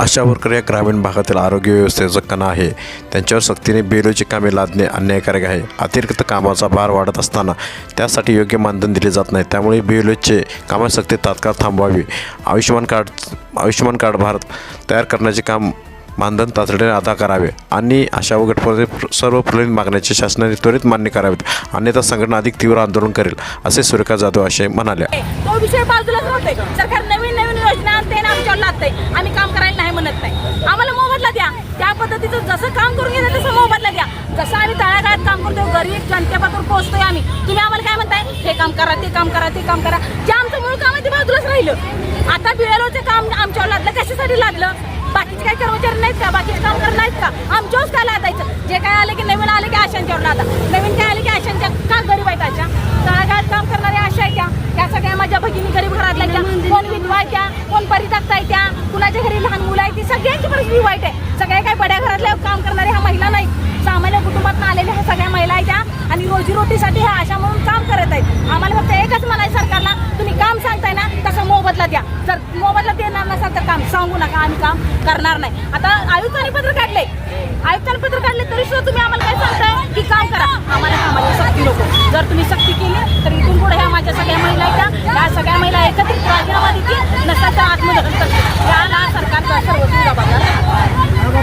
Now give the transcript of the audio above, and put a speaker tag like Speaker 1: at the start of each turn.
Speaker 1: आशा worker या ग्रामीण भागातील आरोग्य व्यवस्थेचा कणा आहे. त्यांच्यावर सक्तीने बेलोची कामे लादणे अन्यायकारक आहे. अतिरिक्त कामाचा भार वाढत असताना त्यासाठी योग्य मानधन दिले जात नाही. त्यामुळे बेलोचे कामासक्ती तात्काळ थांबवावी. आयुष्यमान कार्ड भारत तयार करण्याचे काम मानधन तातडीने अदा करावे आणि आशा व गटप्रतिनिधी सर्व प्रलंबित मागण्याचे शासनाने त्वरित मान्य करावेत, अन्यथा संघटना अधिक तीव्र आंदोलन करेल, असे सुरेखा जाधव असे म्हणाल्या.
Speaker 2: तो विषय बाजूलाच राहतोय. सरकार नवीन योजना आणते ना आमच्यावर लादतंय. आम्ही काम करायला नाही म्हणत नाही. आम्हाला मोबदला द्या. त्या पद्धतीचं जसं काम करून घेतलं तसं मोबदला द्या. जसं आम्ही तळागाळात काम करतो, गरीब जनतेपासून पोहोचतोय आम्ही. तुम्ही आम्हाला काय म्हणताय? हे काम करा, ते काम करा, ते काम करा. जे आमचं मूळ काम आहे ते बाजूलाच राहिलं. आता बीएलओचं काम आमच्यावर लादलं. कशासाठी लादलं? बाकीचे काही कर्मचारी नाहीत का? बाकीचे काम करत नाहीत का? आमच्यावरच काय लादायचं? जे काय आले की नवीन आले की आशांच्यावर लादा. नवीन काय आले की आशांच्या का गरीब आहेत? अशा तळागाळात काम करणारे आशा आहेत त्या सगळ्या माझ्या भगिनी गरीब घरातल्या त्या, कोण विधवा आहे त्या, कोण परित्यक्त आहे त्या, कुणाच्या घरी लहान मुलं आहे ती, सगळ्यांची परिस्थिती वाईट आहे. सगळ्या काही बड्या घरातल्या काम करणाऱ्या ह्या महिला नाहीत. सामान्य कुटुंबातून आलेल्या ह्या सगळ्या महिला आहेत त्या आणि रोजीरोटीसाठी ह्या आशा म्हणून काम करत आहेत. आम्हाला फक्त एकच म्हणायचं सरकारला, तुम्ही काम सांगताय ना तसं मोबदला द्या. जर मोबदला देणार नसाल तर काम सांगू नका, आम्ही काम करणार नाही. आता आयुक्तांनी पत्र काढले तरी सुद्धा तुम्ही आम्हाला काय सांगताय की काम करा. आम्हाला कामाची सक्ती नको. जर तुम्ही सक्ती केली तर इथून पुढे ह्या माझ्या सगळ्या महिला आहेत त्या सगळ्या महिला एकत्रित राजीनामा देतील, नसतात तर आत्मदहन करतील. याला सरकारचा सर्वस्वी जबाबदार